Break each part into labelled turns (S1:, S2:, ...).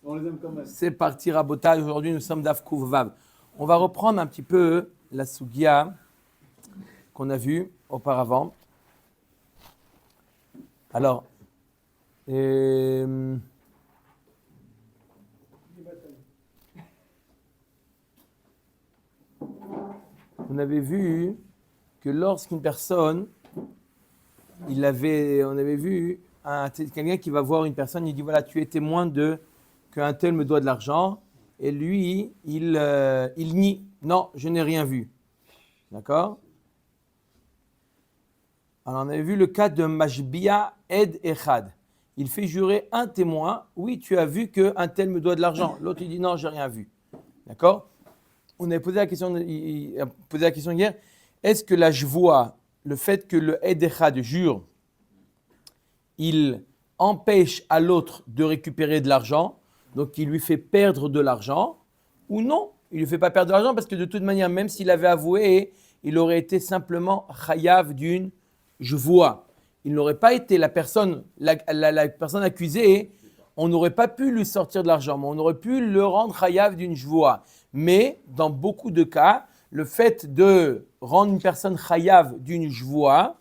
S1: On les aime quand même.
S2: C'est parti, Rabotai. Aujourd'hui, nous sommes d'Afkouv Vav. On va reprendre un petit peu la Sugia qu'on a vue auparavant. Alors, on avait vu que lorsqu'une personne, on avait vu quelqu'un qui va voir une personne, il dit voilà, tu es témoin qu'un tel me doit de l'argent, et lui, il nie, non, je n'ai rien vu. D'accord? Alors, on avait vu le cas de Majbia Ed Echad. Il fait jurer un témoin, oui, tu as vu qu'un tel me doit de l'argent. L'autre, il dit non, j'ai rien vu. D'accord? On avait posé la question, il a posé la question hier, est-ce que la jvoa, le fait que le Ed Echad jure, il empêche à l'autre de récupérer de l'argent, donc il lui fait perdre de l'argent, ou non, il ne lui fait pas perdre de l'argent parce que de toute manière, même s'il avait avoué, il aurait été simplement chayav d'une jvoa. Il n'aurait pas été la personne accusée, on n'aurait pas pu lui sortir de l'argent, mais on aurait pu le rendre chayav d'une jvoa. Mais dans beaucoup de cas, le fait de rendre une personne chayav d'une jvoa,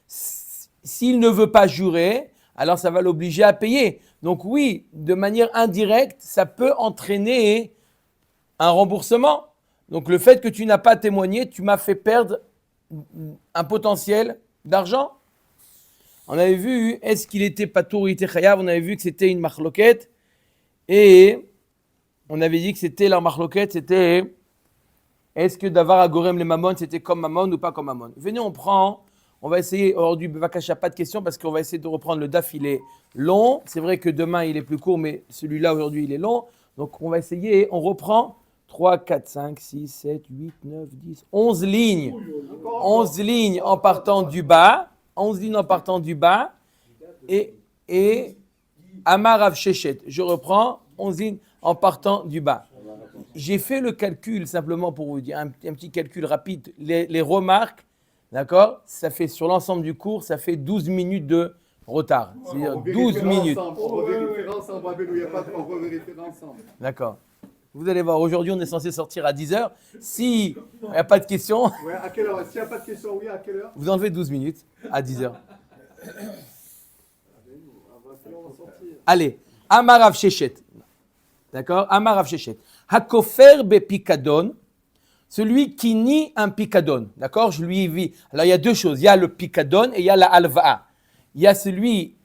S2: s'il ne veut pas jurer, alors ça va l'obliger à payer. Donc oui, de manière indirecte, ça peut entraîner un remboursement. Donc le fait que tu n'as pas témoigné, tu m'as fait perdre un potentiel d'argent. On avait vu, est-ce qu'il était patour ou il était chayav? On avait vu que c'était une marloquette. Et on avait dit que c'était la marloquette, c'était est-ce que d'avoir à Gorem les Mammon, c'était comme Mammon ou pas comme Mammon? Venez, on va essayer, aujourd'hui, Bavakacha, pas de questions parce qu'on va essayer de reprendre le DAF, il est long. C'est vrai que demain, il est plus court, mais celui-là, aujourd'hui, il est long. Donc, on va essayer, on reprend 3, 4, 5, 6, 7, 8, 9, 10, 11 lignes. 11 lignes en partant du bas. 11 lignes en partant du bas. Et Amar Rav Shechet. Je reprends 11 lignes en partant du bas. J'ai fait le calcul simplement pour vous dire, un petit calcul rapide. Les remarques, d'accord, ça fait sur l'ensemble du cours, ça fait 12 minutes de retard. C'est-à-dire 12 minutes.
S1: On revérifie ensemble, il n'y a pas de revérifie ensemble.
S2: D'accord. Vous allez voir, aujourd'hui, on est censé sortir à 10h. S'il n'y a pas de questions,
S1: Ouais, à quelle heure? S'il n'y a pas de questions, oui, à quelle heure?
S2: vous enlevez 12 minutes à 10h. Allez, Amar Rav Shechet. D'accord? Amar Rav Shechet. Hakofer be pikadon, celui qui nie un pikadon. D'accord? Je lui ai vu. Alors, il y a deux choses. Il y a le pikadon et il y a la halva'a. Il y a celui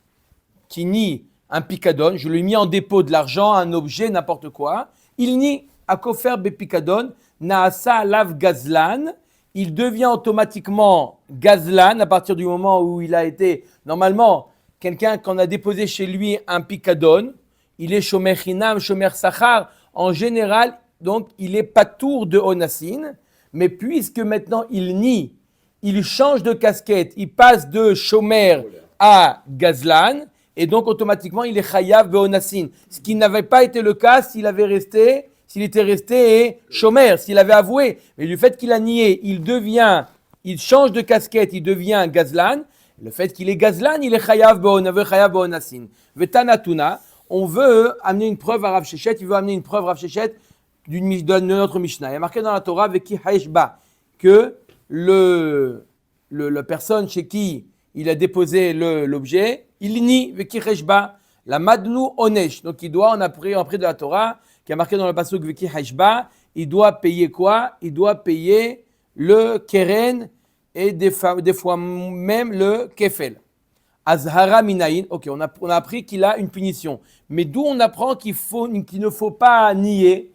S2: qui nie un pikadon. Je lui ai mis en dépôt de l'argent, un objet, n'importe quoi. Il nie Hakofer be pikadon, naasa alav gazlan. Il devient automatiquement gazlan à partir du moment où il a été, normalement, quelqu'un qu'on a déposé chez lui un pikadon. Il est shomer chinam, shomer sachar. En général, donc, il est patour de onassin, mais puisque maintenant il nie, il change de casquette, il passe de shomer à gazlan, et donc automatiquement il est chayav be onassin. Ce qui n'avait pas été le cas s'il était resté shomer, s'il avait avoué. Mais du fait qu'il a nié, il change de casquette, il devient gazlan. Le fait qu'il est gazlan, il est chayav be onassin. Vetanatuna. On veut amener une preuve à Rav Shechet, il veut amener une preuve Rav Shechet de notre Mishnah. Il y a marqué dans la Torah Veki Haeshba que la personne chez qui il a déposé l'objet, il nie Veki Haeshba, la Madnu Onesh. Donc on a pris de la Torah qui a marqué dans le pasuk Veki Haeshba, il doit payer quoi? Il doit payer le keren et des fois même le kefel. Azhara minayin, ok, on a appris qu'il a une punition. Mais d'où on apprend qu'il ne faut pas nier?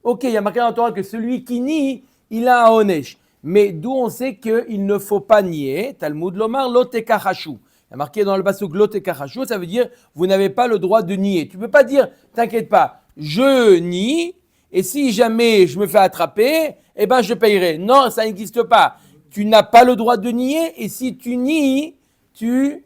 S2: Ok, il y a marqué dans la Torah que celui qui nie, il a un onesh. Mais d'où on sait qu'il ne faut pas nier? Talmud lomar lotekachashu. Il y a marqué dans le pasuk lotekachashu, ça veut dire vous n'avez pas le droit de nier. Tu ne peux pas dire, t'inquiète pas, je nie, et si jamais je me fais attraper, eh ben je payerai. Non, ça n'existe pas. Tu n'as pas le droit de nier, et si tu nies,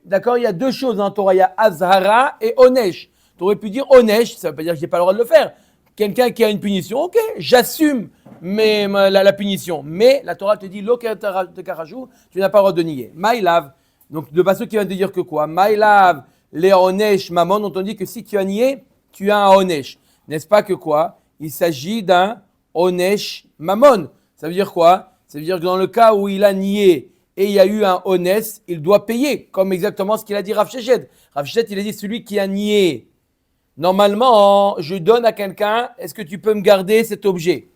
S2: d'accord, il y a deux choses dans la Torah, il y a Azhara et Onesh. Tu aurais pu dire Onesh, ça ne veut pas dire que je n'ai pas le droit de le faire. Quelqu'un qui a une punition, ok, j'assume la punition. Mais la Torah te dit, tu n'as pas le droit de nier. Maïlav, donc de pas ceux qui viennent de dire que quoi? Maïlav, les Onesh, Mammon, on te dit que si tu as nié, tu as un onesh. N'est-ce pas que quoi? Il s'agit d'un onesh mamon. Ça veut dire quoi? Ça veut dire que dans le cas où il a nié et il y a eu un ones, il doit payer, comme exactement ce qu'il a dit Rav Sheshet. Rav Sheshet, il a dit celui qui a nié. Normalement, je donne à quelqu'un, est-ce que tu peux me garder cet objet?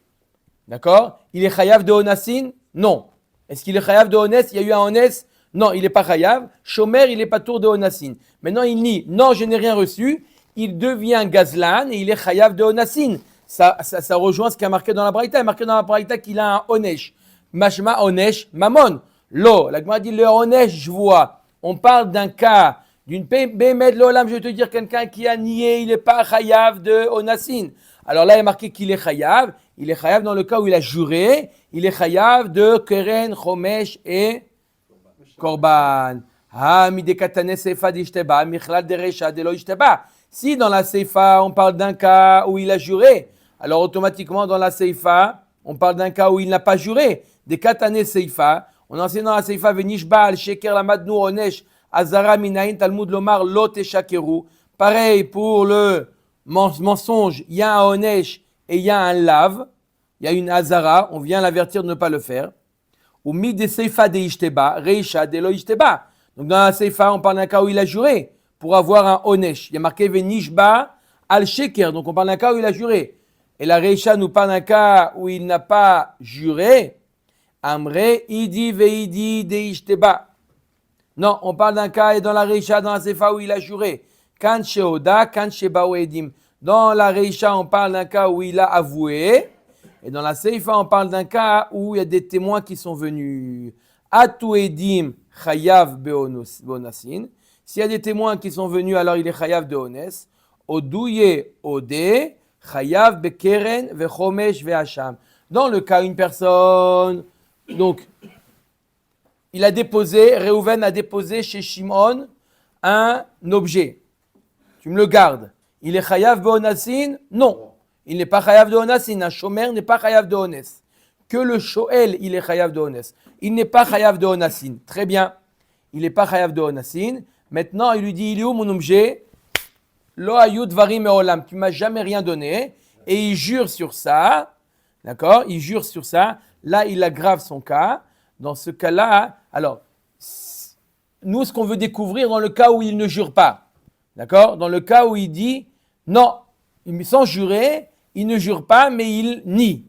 S2: D'accord? Il est chayav de onassin? Non. Est-ce qu'il est chayav de ones? Il y a eu un ones? Non, il n'est pas chayav. Shomer, il n'est pas tour de onassin. Maintenant, il nie, non, je n'ai rien reçu. Il devient gazlan et il est chayav de onassin. Ça rejoint ce qui a marqué dans la Braïta. Il a marqué dans la Braïta qu'il a un onesh. Mashma onesh mamon. Lo, la Gemara dit le onesh, je vois. On parle d'un cas, d'une bémed l'olam, je vais te dire, quelqu'un qui a nié, il n'est pas chayav de onassin. Alors là, il est marqué qu'il est chayav. Il est chayav dans le cas où il a juré. Il est chayav de keren, chomesh et korban. Si dans la seifa, on parle d'un cas où il a juré, alors automatiquement dans la seifa, on parle d'un cas où il n'a pas juré. Des katane seifa, on enseigne dans la seifa, venishba al sheker la madnu onesh azara minayin talmud lomar lo teshakeru. Pareil pour le mensonge, il y a un onesh et il y a un lave, il y a une azara, on vient l'avertir de ne pas le faire. Ou mi de seifa de ishteba, reisha de lo ishteba. Donc dans la seifa, on parle d'un cas où il a juré pour avoir un onesh. Il y a marqué venishba al sheker, donc on parle d'un cas où il a juré. Et la reisha nous parle d'un cas où il n'a pas juré. Amre idi veidi de ishteba. Non, on parle d'un cas et dans la reisha, dans la seifa où il a juré. Kan sheoda, kan sheba edim. Dans la reisha, on parle d'un cas où il a avoué. Et dans la seifa, on parle d'un cas où il y a des témoins qui sont venus. Atu edim chayav beonasin. S'il y a des témoins qui sont venus, alors il est chayav de ones. Odouye ode chayav bekeren vechomesh vehasham. Dans le cas, une personne, donc, il a déposé, Réhouven a déposé chez Shimon un objet. Tu me le gardes. Il est chayav beonasin? Non. Il n'est pas chayav de onasin. Un shomer n'est pas chayav de ones. Que le shoel, il est chayav de ones. Il n'est pas chayav de onasin. Très bien. Il n'est pas chayav de onasin. Maintenant, il lui dit, il est où mon objet? Lo ayud varim meolam. Tu m'as jamais rien donné. Et il jure sur ça. D'accord? Il jure sur ça. Là, il aggrave son cas. Dans ce cas-là, alors, nous, ce qu'on veut découvrir dans le cas où il ne jure pas. D'accord? Dans le cas où il dit, non, sans jurer, il ne jure pas, mais il nie.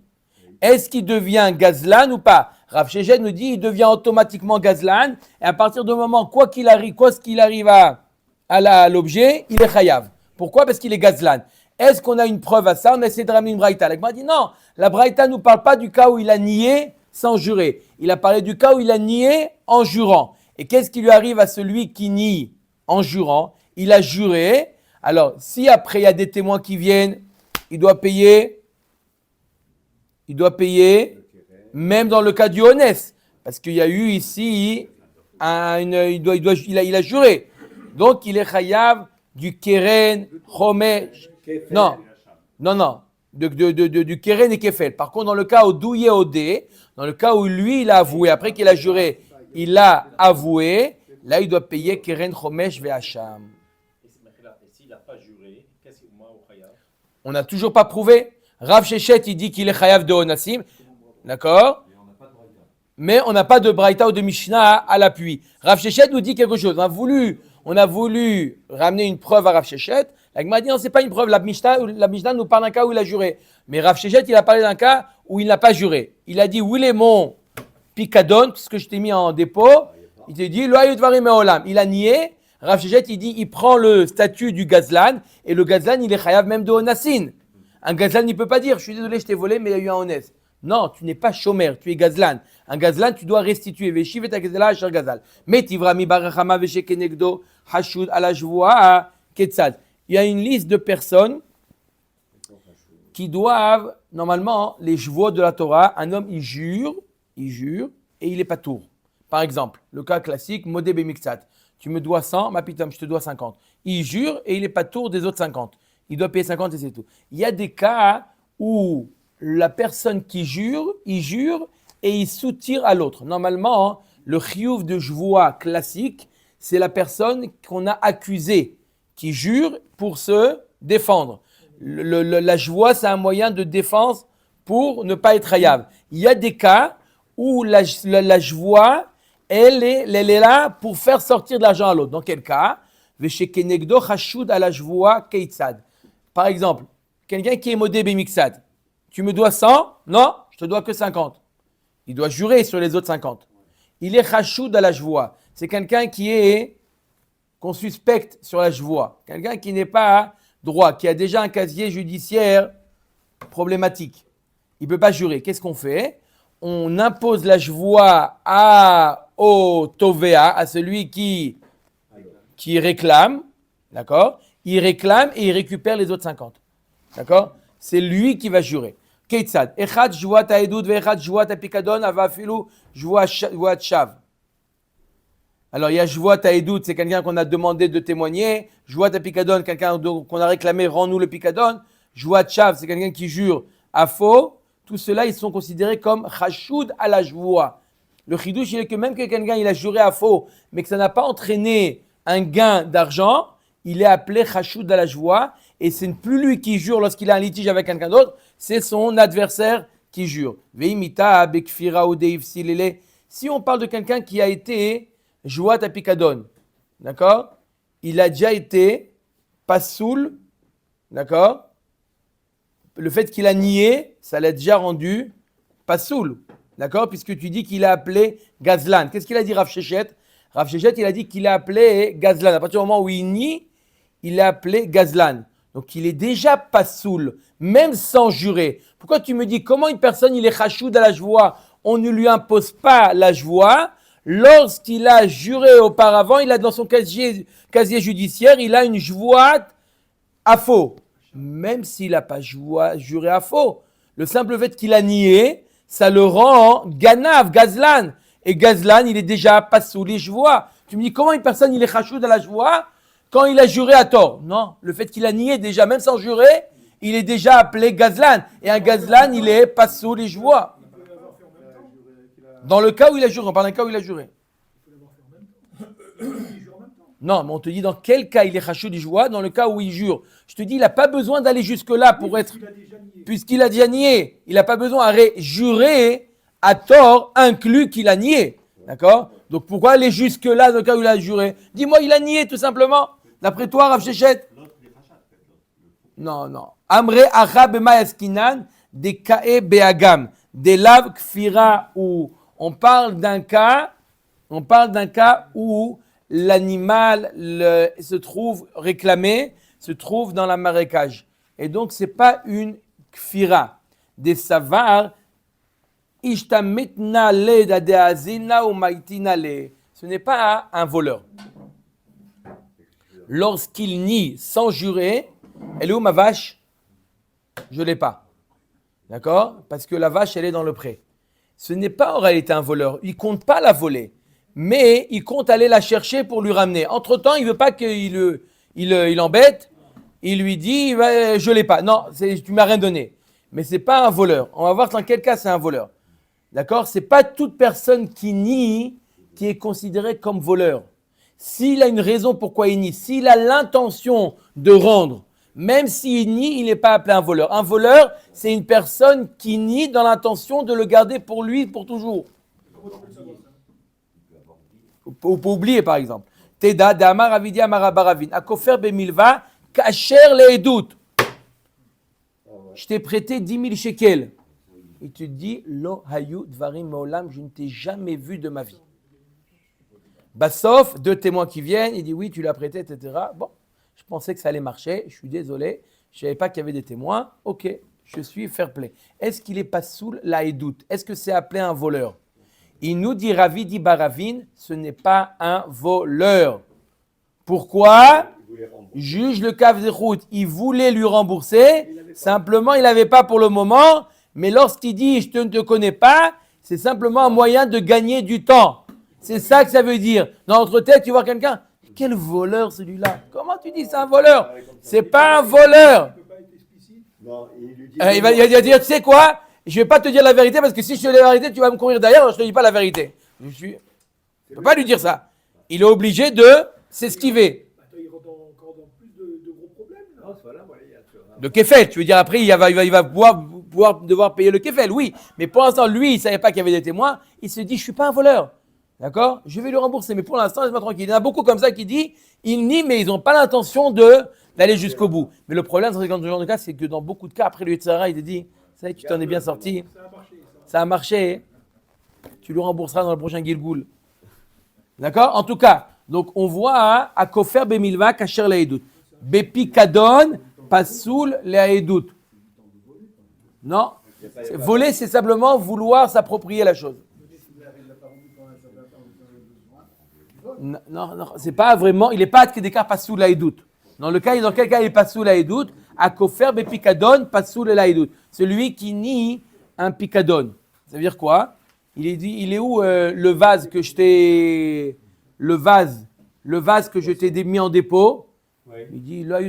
S2: Est-ce qu'il devient gazlan ou pas? Rav Sheshet nous dit, il devient automatiquement gazlan, et à partir du moment, quoi qu'il arrive à l'objet, il est chayav. Pourquoi? Parce qu'il est gazlan. Est-ce qu'on a une preuve à ça? On essaie de ramener une braïta. La Gemara dit non, la braïta ne nous parle pas du cas où il a nié sans jurer. Il a parlé du cas où il a nié en jurant. Et qu'est-ce qui lui arrive à celui qui nie en jurant? Il a juré. Alors, si après il y a des témoins qui viennent, il doit payer, même dans le cas du honest, parce qu'il y a eu ici, il a juré. Donc, il est chayav du keren, chomesh, non, du keren et kefel. Par contre, dans le cas où douye odé, dans le cas où lui, il a avoué, après qu'il a juré, il a avoué, là, il doit payer keren, chomesh, ve'acham.
S3: S'il n'a pas juré, qu'est-ce que moi au chayav?
S2: On n'a toujours pas prouvé. Rav Sheshet, il dit qu'il est chayav de onassim. D'accord? Mais on n'a pas de braïta ou de mishnah à l'appui. Rav Sheshet nous dit quelque chose. On a voulu ramener une preuve à Rav Sheshet. La Gemara dit non, c'est pas une preuve. La Mishnah nous parle d'un cas où il a juré. Mais Rav Sheshet, il a parlé d'un cas où il n'a pas juré. Il a dit, où est mon picadon, ce que je t'ai mis en dépôt? Il t'a dit, lo ayud varim meolam. Il a nié. Rav Sheshet, il dit, il prend le statut du gazlan, et le gazlan, il est chayav même de onasin. Un gazlan, il ne peut pas dire, je suis désolé, je t'ai volé, mais il y a eu un honest. Non, tu n'es pas shomer, tu es gazlan. Un gazlan, tu dois restituer. Veshiv et gazela asher gazal. Mais tivrami barachama veshekenegdo hashud ala jvoa ketzad. Il y a une liste de personnes qui doivent, normalement, les jvois de la Torah, un homme, il jure, et il est pas tour. Par exemple, le cas classique, modé bemixat. Tu me dois 100, ma pitam, je te dois 50. Il jure et il n'est pas tour des autres 50. Il doit payer 50 et c'est tout. Il y a des cas où la personne qui jure, il jure et il soutire à l'autre. Normalement, le chiyuv de jvoa classique, c'est la personne qu'on a accusée qui jure pour se défendre. La joie, c'est un moyen de défense pour ne pas être hayav. Il y a des cas où la joie, elle est là pour faire sortir de l'argent à l'autre. Dans quel cas? Veshekenegdo chashud ala joie keitzad. Par exemple, quelqu'un qui est modé bemixad. Tu me dois 100? Non, je te dois que 50. Il doit jurer sur les autres 50. Il est chashud à la joie. C'est quelqu'un qu'on suspecte sur la joie. Quelqu'un qui n'est pas droit, qui a déjà un casier judiciaire problématique. Il ne peut pas jurer. Qu'est-ce qu'on fait? On impose la joie au tovea, à celui qui réclame. D'accord? Il réclame et il récupère les autres 50. D'accord? C'est lui qui va jurer. Keitzad. Echad joat ha'edut ve'echad joat ha'pikadon avafilu joat shav. Alors, il y a joat ha'edut, c'est quelqu'un qu'on a demandé de témoigner. Joat ha'pikadon, quelqu'un qu'on a réclamé, rends-nous le pikadon. Joat shav, c'est quelqu'un qui jure à faux. Tout cela, ils sont considérés comme chashoud à la joie. Le chidouche, il est que même que quelqu'un il a juré à faux, mais que ça n'a pas entraîné un gain d'argent, il est appelé chashoud à la joie. Et ce n'est plus lui qui jure lorsqu'il a un litige avec quelqu'un d'autre, c'est son adversaire qui jure. Si on parle de quelqu'un qui a été joat à pikadon, d'accord? Il a déjà été pasoul, d'accord? Le fait qu'il a nié, ça l'a déjà rendu pasoul, d'accord? Puisque tu dis qu'il a appelé Gazlan. Qu'est-ce qu'il a dit Rav Shechet? Rav Shechet, il a dit qu'il a appelé Gazlan. À partir du moment où il nie, il a appelé Gazlan. Donc il est déjà pasoul, même sans jurer. Pourquoi tu me dis comment une personne il est chachoud à la joie? On ne lui impose pas la joie. Lorsqu'il a juré auparavant, il a dans son casier judiciaire, il a une joie à faux. Même s'il n'a pas juré à faux. Le simple fait qu'il a nié, ça le rend ganav, gazlan. Et gazlan, il est déjà pasoul et joie. Tu me dis comment une personne il est chachoud à la joie? Quand il a juré à tort. Non, le fait qu'il a nié déjà, même sans jurer, il est déjà appelé gazlan. Et un gazlan, il est pasoul et joie. Dans le cas où il a juré, on parle d'un cas où il a juré. Non, mais on te dit dans quel cas il est chachoud et joie, dans le cas où il jure. Je te dis, il n'a pas besoin d'aller jusque-là pour être... Puisqu'il a déjà nié, il n'a pas besoin de jurer à tort, inclus qu'il a nié. D'accord? Donc pourquoi aller jusque-là dans le cas où il a juré? Dis-moi, il a nié tout simplement. D'après toi, Rav Shechet? Non. Amre acha b'mayaskinan de kae be'agam. De lav kfira où on parle d'un cas où l'animal se trouve réclamé, se trouve dans la marécage. Et donc, ce n'est pas une kfira. Des savars, ishtamitna le dadeazina ou maitina le. Ce n'est pas un voleur. Lorsqu'il nie sans jurer, elle est où ma vache? Je ne l'ai pas. D'accord? Parce que la vache, elle est dans le pré. Ce n'est pas en réalité un voleur. Il ne compte pas la voler. Mais il compte aller la chercher pour lui ramener. Entre-temps, il ne veut pas qu'il embête. Il lui dit, je ne l'ai pas. Non, tu ne m'as rien donné. Mais ce n'est pas un voleur. On va voir dans quel cas c'est un voleur. D'accord? Ce n'est pas toute personne qui nie qui est considérée comme voleur. S'il a une raison pourquoi il nie, s'il a l'intention de rendre, même s'il nie, il n'est pas appelé un voleur. Un voleur, c'est une personne qui nie dans l'intention de le garder pour lui pour toujours. Ou pour oublier, par exemple. Teda, Damar, Avidi, Amara, Baravin. Akofer, Bemilva, Kacher, Leedut. Je t'ai prêté 10 000 shekels. Et tu te dis, Lo hayu dvarim meolam, je ne t'ai jamais vu de ma vie. Bassof, 2 témoins qui viennent, il dit oui, tu l'as prêté, etc. Bon, je pensais que ça allait marcher, je suis désolé, je ne savais pas qu'il y avait des témoins. Ok, je suis fair play. Est-ce qu'il est pas soul la édoute? Est-ce que c'est appelé un voleur? Il nous dit Ravidi Baravin, ce n'est pas un voleur. Pourquoi? Juge le cave de route, il voulait lui rembourser, simplement il n'avait pas pour le moment, mais lorsqu'il dit je ne te connais pas, c'est simplement un moyen de gagner du temps. C'est ça que ça veut dire. Dans notre tête, tu vois quelqu'un, quel voleur celui-là? Comment tu dis c'est un voleur? C'est pas un voleur. Il va dire, tu sais quoi? Je ne vais pas te dire la vérité parce que si je te dis la vérité, tu vas me courir derrière, alors je ne te dis pas la vérité. Je ne peux pas lui dire ça. Il est obligé de s'esquiver.
S4: Il rentre encore dans plus de gros problèmes. Là.
S2: Le kefel, tu veux dire après, il va devoir payer le kefel, oui. Mais pour l'instant, lui, il ne savait pas qu'il y avait des témoins. Il se dit, je ne suis pas un voleur. D'accord? Je vais le rembourser. Mais pour l'instant, laisse-moi tranquille. Il y en a beaucoup comme ça qui disent, ils nient, mais ils n'ont pas l'intention d'aller jusqu'au bout. Mais le problème, dans ce genre de cas, c'est que dans beaucoup de cas, après le Yitzhara, il te dit, ça y est, tu t'en es bien sorti. Ça a marché. Tu le rembourseras dans le prochain Gilgoul. D'accord? En tout cas, donc on voit à Kofer Bemilva Kacher Laedut. Bepikadon Pasoul Laedut. Non? Voler, c'est simplement vouloir s'approprier la chose. Non, c'est pas vraiment. Il n'est pas d'écart Pasoul Laedut. Dans quel cas il est Pasoul Laedut? À Kofer Bepikadon Pasoul Laedut. Celui qui nie un pikadon. Ça veut dire quoi? Il est où le vase que je t'ai mis en dépôt? Oui. Il dit là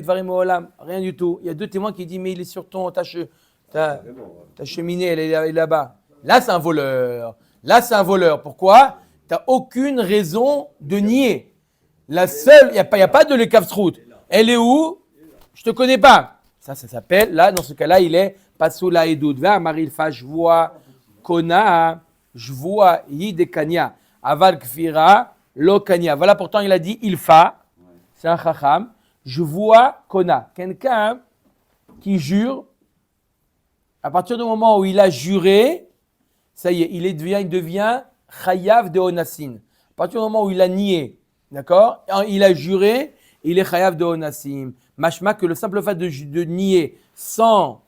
S2: rien du tout. Il y a 2 témoins qui disent mais il est sur ta cheminée, elle est là-bas. Là c'est un voleur. Pourquoi? Tu n'as aucune raison de nier. La seule, il n'y a pas de lekavsrout. Elle est où? Je te connais pas. Ça s'appelle là dans ce cas-là il est pasula edut va maril fa jvoa kona jvoa yidekania aval kfira lo kania. Voilà pourtant il a dit il fa. C'est un chacham. Jvoa kona. Quelqu'un qui jure. À partir du moment où il a juré, ça y est, il devient chayav de onassin. À partir du moment où il a nié, d'accord, il a juré, il est chayav de onassim. Mashma que le simple fait de nier sans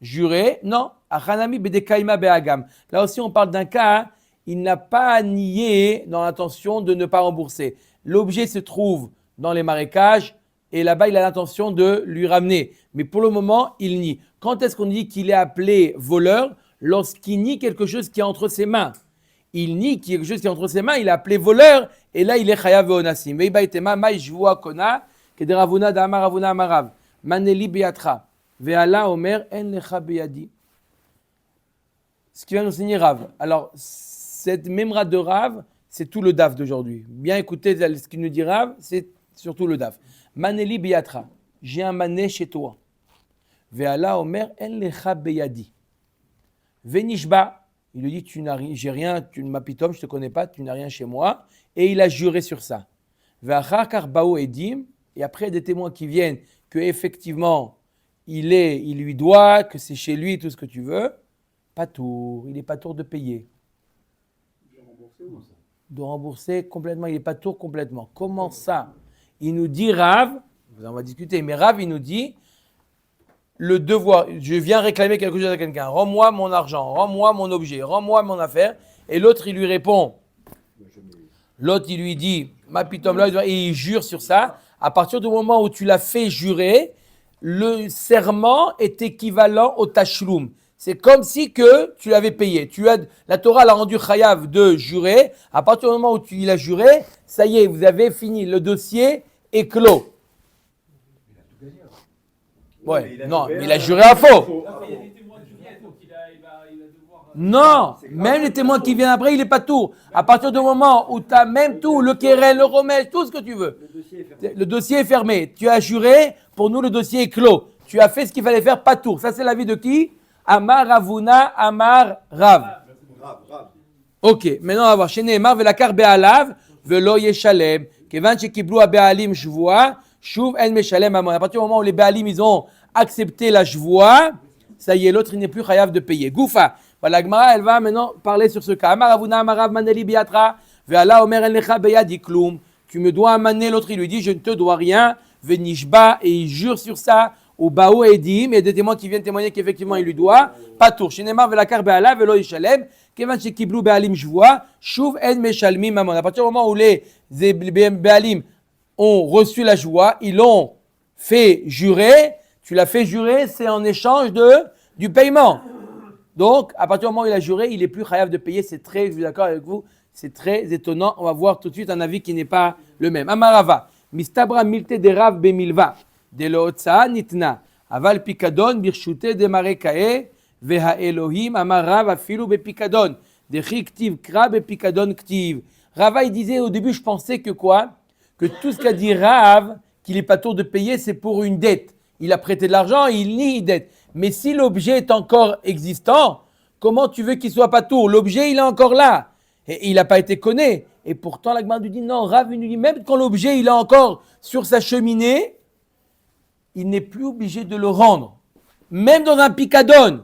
S2: jurer, non. Achanami bedekaima beagam. Là aussi, on parle d'un cas, il n'a pas nié dans l'intention de ne pas rembourser. L'objet se trouve dans les marécages et là-bas, il a l'intention de lui ramener. Mais pour le moment, il nie. Quand est-ce qu'on dit qu'il est appelé voleur? Lorsqu'il nie quelque chose qui est entre ses mains. Il nie quelque chose qui est entre ses mains, il est appelé voleur et là, il est chayav ve'onassim. Veibaitema mai jvoa kona kederavuna da'amar avuna amarav. Maneli be'atra. Ve'ala omer en lecha beyadi. Ce qui va nous enseigner Rav. Alors, cette memra de Rav, c'est tout le daf d'aujourd'hui. Bien écoutez ce qu'il nous dit Rav, c'est surtout le daf. Maneli be'atra. J'ai un mané chez toi. Ve'ala omer en lecha beyadi. Ve'nishba. Il lui dit, j'ai rien, tu ne m'apitom, je ne te connais pas, tu n'as rien chez moi. Et il a juré sur ça. Et après, il y a des témoins qui viennent qu'effectivement, il lui doit, que c'est chez lui, tout ce que tu veux. Pas tour, il n'est pas tour de payer. De rembourser complètement, il n'est pas tour complètement. Comment ça? Il nous dit Rav, on va discuter, mais Rav, il nous dit, le devoir, je viens réclamer quelque chose à quelqu'un, rends-moi mon argent, rends-moi mon objet, rends-moi mon affaire, et l'autre il lui répond, l'autre il lui dit, ma pitom, et il jure sur ça. À partir du moment où tu l'as fait jurer, le serment est équivalent au tashloum. C'est comme si que tu l'avais payé. La Torah l'a rendu chayav de jurer. À partir du moment où il a juré, ça y est, vous avez fini, le dossier est clos. Ouais, non, mais il a juré à faux. Non, même les témoins qui viennent après, il n'est pas tout. À partir du moment où tu as même tout, le kérel, le romel, tout ce que tu veux. Le dossier est fermé. Tu as juré, pour nous le dossier est clos. Tu as fait ce qu'il fallait faire, pas tout. Ça c'est l'avis de qui? Amar Ravuna, Amar Rav. Ok, maintenant on va voir. Chez Nehemar, velakar be'alav, velo yeshalem. Kevan shekiblu be'alim shvoa. Shuv en meshalem amon. À partir du moment où les Baalim ils ont accepté la shvoa, ça y est, l'autre il n'est plus chayav de payer. Goufa. Voilà, Gemara, elle va maintenant parler sur ce cas. Amar Avuna Amarav Maneli Biatra. Ve'ala Omer en lecha beyadi kloum. Tu me dois amener, l'autre il lui dit je ne te dois rien. Venishba, et il jure sur ça. Au Baou Edim, il y a des témoins qui viennent témoigner qu'effectivement il lui doit. Pas tour. Shinemar velakar be'ala velo yishalem. Kevan shekiblu be'alim shvoa. Shuv en meshalmim amon. À partir du moment où les be'alim ont reçu la joie, ils l'ont fait jurer, tu l'as fait jurer, c'est en échange du paiement. Donc, à partir du moment où il a juré, il n'est plus chayav de payer, je suis d'accord avec vous, c'est très étonnant. On va voir tout de suite un avis qui n'est pas le même. Amarava, mistabra milte de rav bemilva, de lootsa nitna, aval pikadon birshute de marekae, veha Elohim amarav afilu bepikadon, de chiktiv kra bepikadon ktiv. Rava, il disait au début, je pensais que quoi? Que tout ce qu'a dit Rav, qu'il n'est pas tour de payer, c'est pour une dette. il a prêté de l'argent, il nie dette. Mais si l'objet est encore existant, comment tu veux qu'il soit pas tour? L'objet, il est encore là. Et il n'a pas été connu. Et pourtant, la Gemara nous dit non, Rav nous dit même quand l'objet, il est encore sur sa cheminée, il n'est plus obligé de le rendre. Même dans un picadone.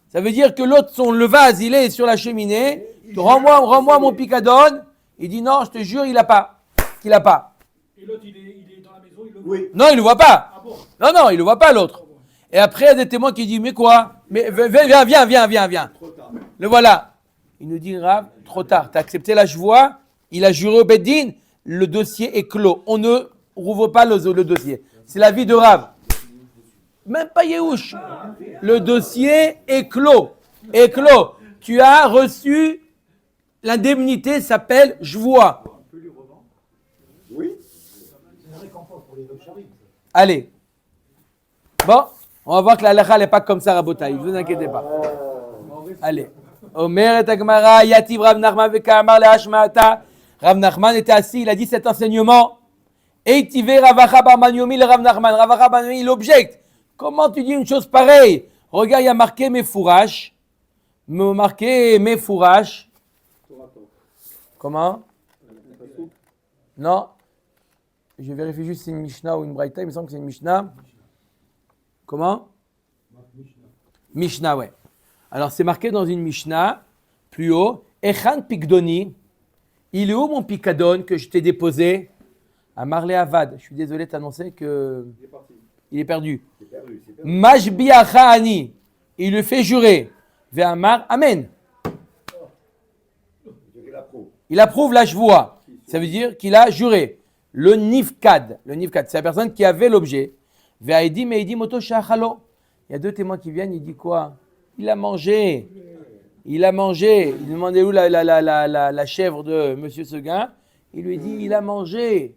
S2: Ça veut dire que l'autre, le vase, il est sur la cheminée. Rends-moi mon picadone. Il dit non, je te jure, il n'a pas. Qu'il n'a pas.
S4: Et l'autre, il est dans la maison, il le voit.
S1: Oui.
S2: Non, il ne le voit pas.
S4: Ah bon?
S2: Non, il ne le voit pas l'autre. Et après, il y a des témoins qui disent, mais quoi? Mais viens.
S1: Trop tard.
S2: Le voilà. Il nous dit, Rav, trop tard. Tu as accepté la chevoie, il a juré au Beddin, le dossier est clos. On ne rouvre pas le dossier. C'est l'avis de Rav. Même pas Yehush. Le dossier est clos. Tu as reçu, l'indemnité s'appelle chevoie.
S1: Oui.
S2: Allez. Bon, on va voir que la halakha n'est pas comme ça, Rabotaï. Ne vous inquiétez pas. Allez. Omer et Agmara, Yativ Rav Nachman veka amar lehashma'ata. Rav Nachman était assis, il a dit cet enseignement. Eitivé Ravacha bar Maniomi le Rav Nachman. Ravacha bar Maniomi, il objecte. Comment tu dis une chose pareille? Regarde, il y a marqué mes fourraches. Comment? Non. Je vérifie juste si c'est une Mishnah ou une Braïta. Il me semble que c'est une Mishnah. Comment? Mishnah, ouais. Alors, c'est marqué dans une Mishnah, plus haut. Echan Pikdoni. Il est où mon Picadon que je t'ai déposé? À Marlé Avad. Je suis désolé de t'annoncer que il est perdu. Majbiacha Ani. Il le fait jurer. Ve'amar Amen. Il approuve la chevoie. Ça veut dire qu'il a juré. Le nifkad, c'est la personne qui avait l'objet. Ve'aidi me'idi moto shachalo. Il y a deux témoins qui viennent, il dit quoi? Il a mangé. Il demandait où la chèvre de Monsieur Seguin. Il lui dit, il a mangé.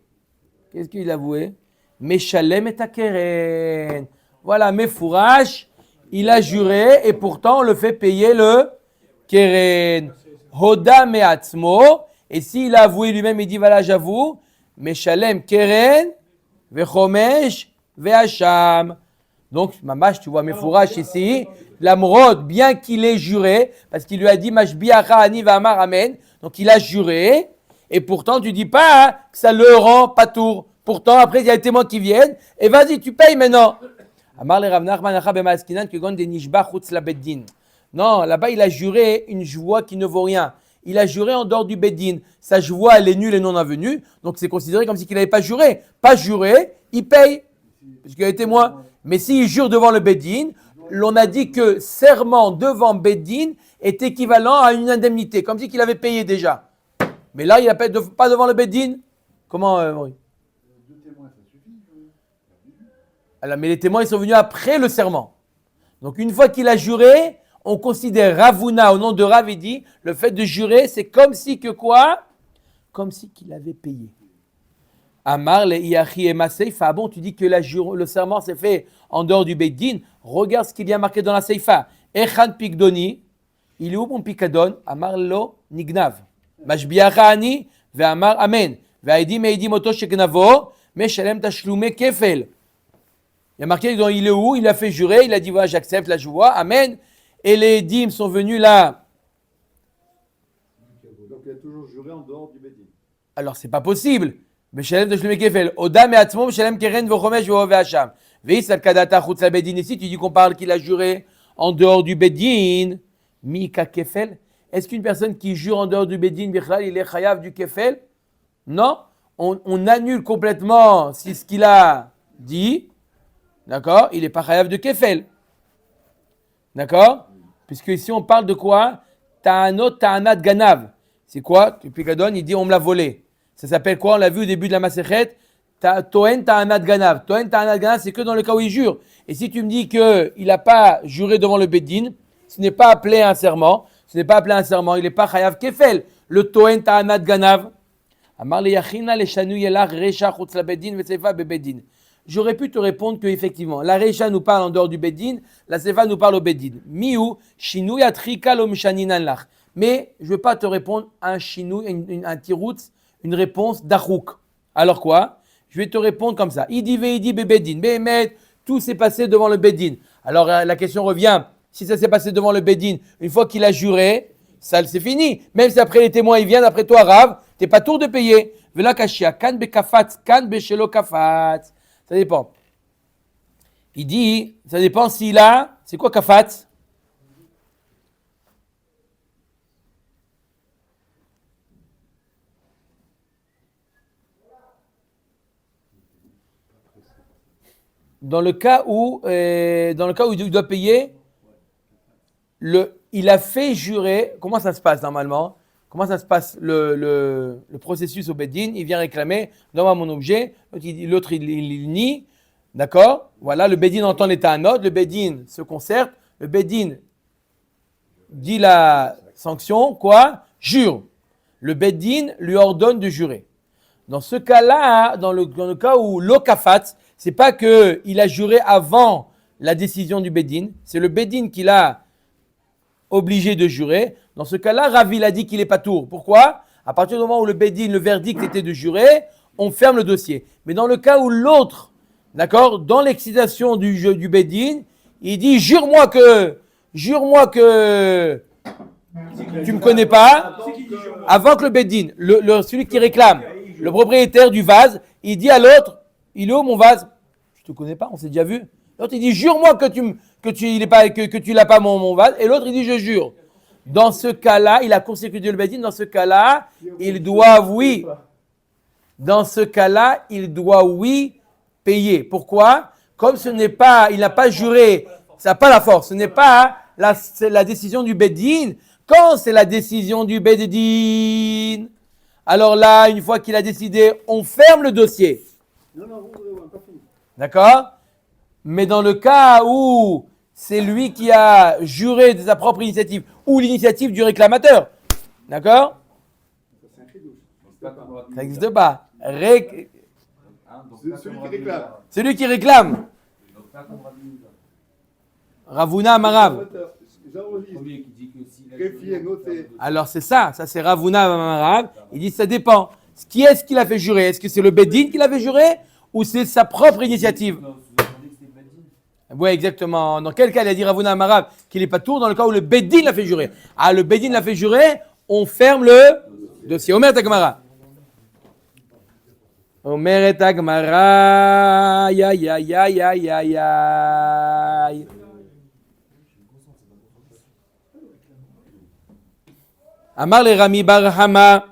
S2: Qu'est-ce qu'il a avoué? Meshalem et takeren. Voilà, mes fourrages. Il a juré et pourtant on le fait payer le keren. Hoda me'atzmo. Et s'il a avoué lui-même, il dit, voilà, j'avoue. Meshalem keren, vechomesh, ve'asham. Donc, mamash, tu vois mes fourrages ici. L'amrod, bien qu'il ait juré, parce qu'il lui a dit, mashbiacha ani va'amar amen. Donc, il a juré. Et pourtant, tu dis pas hein, que ça le rend pas tour. Pourtant, après, il y a les témoins qui viennent. Et vas-y, tu payes maintenant. Amar le Rav Nachman acha b'ma'askinan kegon de nishba chutz la beddin. Non, là-bas, il a juré une joie qui ne vaut rien. Il a juré en dehors du beddin. Sa joie, elle est nulle et non avenue. Donc, c'est considéré comme si il n'avait pas juré. Pas juré, il paye. Parce qu'il y a des témoins. Mais s'il jure devant le beddin, l'on a dit que serment devant beddin est équivalent à une indemnité. Comme si qu'il avait payé déjà. Mais là, il n'a pas devant le beddin. Comment, Maurice?
S1: Deux témoins, ça suffit.
S2: Alors, mais les témoins, ils sont venus après le serment. Donc, une fois qu'il a juré, on considère Ravuna, au nom de Rav, il dit, le fait de jurer, c'est comme si que quoi? Comme si qu'il avait payé. Amar le Iachi et Maseifa. Ah bon, tu dis que le serment s'est fait en dehors du Beddin. Regarde ce qu'il y a marqué dans la Seifa. Echan Pikdoni. Il est où mon Pikadon? Amar lo Nignav. Mashbiacha ani ve'amar amen. Ve'aidi me'idi moto shegnavo. Meshalem tashlume kefel. Il y a marqué dans il est où? Il a fait jurer. Il a dit voilà, j'accepte la joie. Amen. Et les dîmes sont venus là.
S1: Donc il a toujours juré en dehors du Beddin.
S2: Alors c'est pas possible. Meshalem tashlume kefel. Oda me'atzmo meshalem keren ve'chomesh ve'hasham. Ve'is al kadata chutz la Beddin. Ici tu dis qu'on parle qu'il a juré en dehors du Beddin. Mika kefel. Est-ce qu'une personne qui jure en dehors du Beddin, il est chayav du kefel? Non. On annule complètement ce qu'il a dit. D'accord? Il n'est pas chayav de kefel. D'accord? Puisque ici on parle de quoi? Ta'anot ta'anat ganav. C'est quoi? Le Picadon, il dit on me l'a volé. Ça s'appelle quoi? On l'a vu au début de la Masechet. Toen ta'anat ganav. Toen ta'anat ganav, c'est que dans le cas où il jure. Et si tu me dis qu'il n'a pas juré devant le Beddin, ce n'est pas appelé un serment. Ce n'est pas appelé un serment, il n'est pas chayav kefel. Le toen ta'anat ganav. Amar le yachina le shanu yelach recha chutz la beddin ve'sefa bebeddin. J'aurais pu te répondre que effectivement, la recha nous parle en dehors du beddin, la sefa nous parle au beddin. Miu shinu yatrika lo mishaninan lach. Mais je ne veux pas te répondre un shinu, un tiroutz, une réponse d'achouk. Alors quoi? Je vais te répondre comme ça. Idi ve'idi bebeddin. Behemet, tout s'est passé devant le Bédine. Alors la question revient, si ça s'est passé devant le Bédine, une fois qu'il a juré, ça c'est fini. Même si après les témoins ils viennent, après toi Rav, t'es pas tour de payer. Vela kashia, kan be kafatz, kan be shelo kafatz. Ça dépend. Il dit, ça dépend s'il a, c'est quoi kafatz? Dans le cas où il doit payer, il a fait jurer. Comment ça se passe normalement? Comment ça se passe le processus au Beddin? Il vient réclamer, donne-moi mon objet. L'autre il nie. D'accord? Voilà, le Beddin entend l'état à note. Le Beddin se concerte. Le Beddin dit la sanction. Quoi? Jure. Le Beddin lui ordonne de jurer. Dans ce cas-là, dans le cas où l'okafat, c'est pas qu'il a juré avant la décision du Beddin, c'est le Beddin qui l'a obligé de jurer. Dans ce cas-là, Rav il a dit qu'il n'est pas tour. Pourquoi? À partir du moment où le Beddin, le verdict était de jurer, on ferme le dossier. Mais dans le cas où l'autre, d'accord, dans l'excitation du Beddin, il dit jure-moi que tu me connais pas, avant que le Beddin, celui qui réclame, le propriétaire du vase, il dit à l'autre, il est où mon vase? Je te connais pas, on s'est déjà vu. L'autre il dit jure-moi que tu l'as pas mon vase, et l'autre il dit je jure. Dans ce cas-là, il a consécuté le Beddin. Dans ce cas-là, il doit oui. Dans ce cas-là, il doit oui payer. Pourquoi? Comme ce n'est pas, il n'a pas juré, ça n'a pas la force. Ce n'est pas la décision du Beddin. Quand c'est la décision du Beddin, alors là, une fois qu'il a décidé, on ferme le dossier. D'accord? Mais dans le cas où c'est lui qui a juré de sa propre initiative ou l'initiative du réclamateur, d'accord? Ça n'existe pas. Celui qui réclame. Ravuna Amarav. Alors c'est ça c'est Ravuna Amarav. Il dit ça dépend. Qui est-ce qui l'a fait jurer? Est-ce que c'est le Beddin qui l'a fait jurer ou c'est sa propre initiative? Oui, exactement. Dans quel cas il a dit Ravuna Amarav qu'il n'est pas tour? Dans le cas où le Beddin l'a fait jurer. Ah, le Beddin l'a fait jurer, on ferme le dossier. Omer Tagmara. Omer Tagmara. Ya ya ya ya ya ya. Amar le Rami Bar Hama,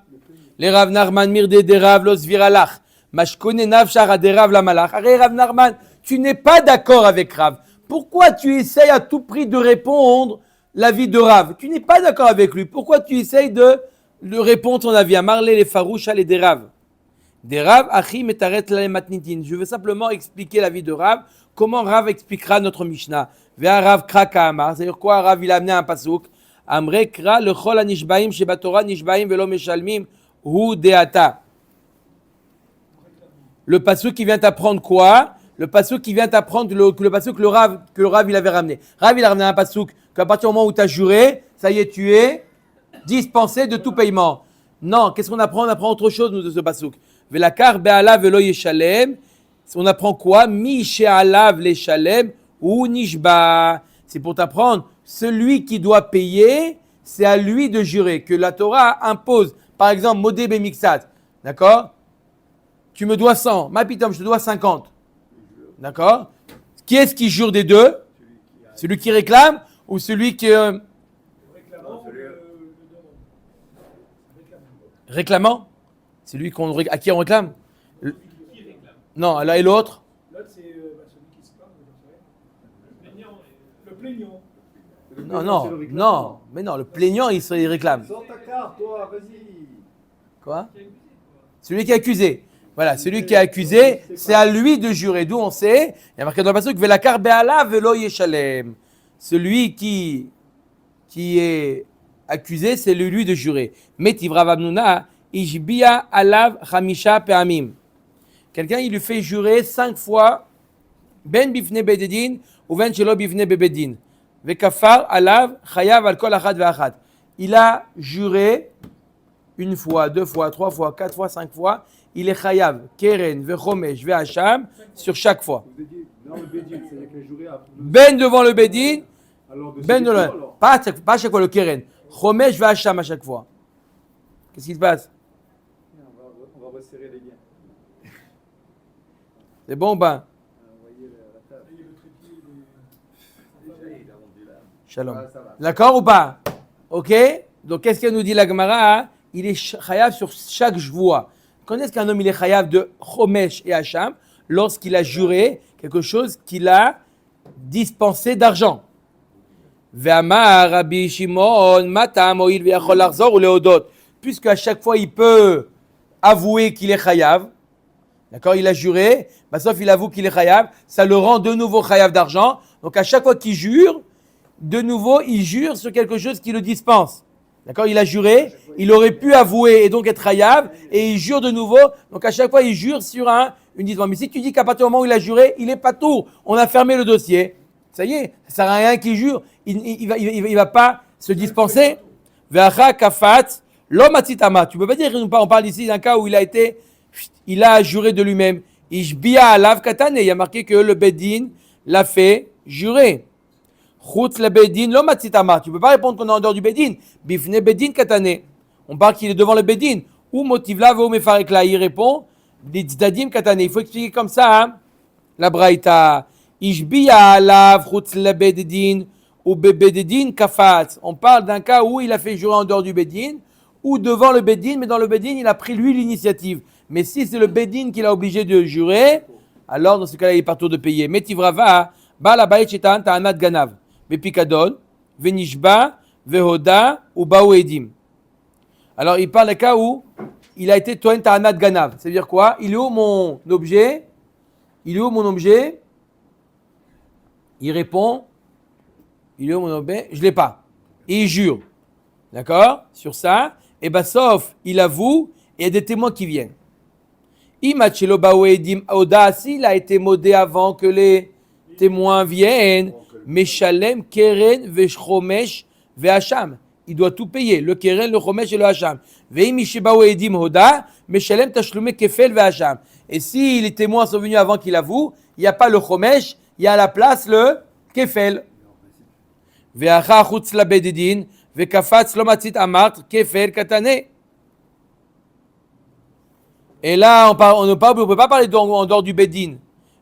S2: le Rav Narman Mirde de Rav Los Viralach, Mashkone Navshar de Rav la Malach. Arrête Rav Narman, tu n'es pas d'accord avec Rav. Pourquoi tu essayes à tout prix de répondre l'avis de Rav? Tu n'es pas d'accord avec lui. Pourquoi tu essayes de répondre ton avis? Amar le Faroucha le de Rav. De Rav Achi Metaret la Matnitin. Je veux simplement expliquer l'avis de Rav. Comment Rav expliquera notre Mishnah? Vea Rav Kraka Amar. C'est-à-dire quoi? Rav il a amené un pasouk. Amre kra le chol anishbaim shebatora nishbaim velo meshalmim hu deata. Le pasuk qui vient t'apprendre quoi? Le pasuk qui vient t'apprendre le pasuk que le Rav il avait ramené. Rav il a ramené un pasuk qu'à partir du moment où tu as juré, ça y est, tu es dispensé de tout paiement. Non, qu'est-ce qu'on apprend? On apprend autre chose nous de ce pasuk. Velakar be'alav velo yeshalem. On apprend quoi? Mi she'alav leshalem ou nishba. C'est pour t'apprendre. Celui qui doit payer, c'est à lui de jurer, que la Torah impose. Par exemple, Modé Bemixat, d'accord? Tu me dois 100, ma pitom, je te dois 50. D'accord? Qui est-ce qui jure des deux? Celui qui réclame ou celui qui... Réclamant? C'est lui à qui on réclame? Non, là et l'autre?
S4: L'autre, c'est celui qui se parle, le plaignant.
S2: Non, mais non, le plaignant, il réclame.
S1: Sors ta carte, toi, vas-y.
S2: Quoi? Celui qui est accusé. Voilà, celui qui est accusé, c'est à lui de jurer. D'où on sait, il y a marqué dans le passage que Velakar be'ala velo yeshalem. Celui qui est accusé, c'est lui de jurer. Metiv Rav Hamnuna, Ijbia alav chamisha pe'amim. Quelqu'un, il lui fait jurer 5 fois, ben bifne bededin ou ben shelo bifne bebedin. Vekafar alav chayav al kol achad ve'achad. Il a juré 1 fois, 2 fois, 3 fois, 4 fois, 5 fois. Il est chayav, keren, vechomesh, ve'acham sur chaque fois.
S1: Dans le Bédine, c'est-à-dire que les jurés a...
S2: Ben devant le Bédine,
S1: Alors, de
S2: ben de
S1: celui-ci,
S2: le...
S1: alors.
S2: Pas à chaque fois, le Keren. Chomesh va Hacham à chaque fois. Qu'est-ce qui se passe?
S1: On va resserrer les liens.
S2: C'est bon, ben.
S1: Vous voyez la table.
S4: Il y a le trépied,
S3: Il a rendu là.
S2: Shalom.
S1: Ah, ça va.
S2: D'accord ou pas? Ok? Donc, qu'est-ce qu'elle nous dit la Gemara? Il est chayav sur chaque jvoua. Connaissez qu'un homme il est chayav de Chomesh et Hacham lorsqu'il a juré quelque chose qu'il a dispensé d'argent. Ve'amar Rabbi Shimon matam oil ve'achol larzor ou leodot. Puisque à chaque fois il peut avouer qu'il est chayav, d'accord, il a juré, bah, sauf il avoue qu'il est chayav, ça le rend de nouveau chayav d'argent. Donc à chaque fois qu'il jure, de nouveau il jure sur quelque chose qui le dispense. D'accord, il a juré, il aurait pu avouer et donc être chayav, et il jure de nouveau. Donc à chaque fois il jure sur une dispense. Mais si tu dis qu'à partir du moment où il a juré, il est pas tout, on a fermé le dossier. Ça y est, ça sert à rien qu'il jure, il va pas se dispenser. Ve'acha kafat lo matzitama. Tu peux pas dire, on parle ici d'un cas où il a juré de lui-même. Ishbia alav katane. Il y a marqué que le bedin l'a fait jurer. Chutz le bedin lo matzitama. Tu peux pas répondre qu'on est en dehors du bedin. Bifne bedin katane. On parle qu'il est devant le bedin. Ou motivla veo mefarekla. Il répond ditzadim katane. Il faut expliquer comme ça, hein? La braïta. Ishbia alav chutz le bedin ou bedin kafatz. On parle d'un cas où il a fait jurer en dehors du bedin ou devant le bedin, mais dans le bedin il a pris lui l'initiative. Mais si c'est le bedin qui l'a obligé de jurer, alors dans ce cas-là il est pas tour de payer. Metivrava bala bayit shetan ta'anat ganav bepikadon venishba vehoda ou baou edim. Alors il parle d'un cas où il a été toen ta'anat ganav. Ça veut dire quoi? Il est où mon objet? Il est où mon objet? Il répond, il est où mon objet? Je l'ai pas. Et il jure. D'accord? Sur ça. Et bien, sauf, il avoue, et il y a des témoins qui viennent. Imachelo baouedim oda, s'il a été modé avant que les témoins viennent, meshalem keren veshchomesh vehacham. Il doit tout payer, le keren, le chomesh et le hacham. Veimishi baouedim oda, meshalem tashlume kefel vehacham. Et si les témoins sont venus avant qu'il avoue, il n'y a pas le chomesh, il y a à la place le kefel. Ve'acha chutz la bedidin, ve'kafatz lo matzit amart, kefel katane. Et là, on ne peut pas parler en dehors du bedin.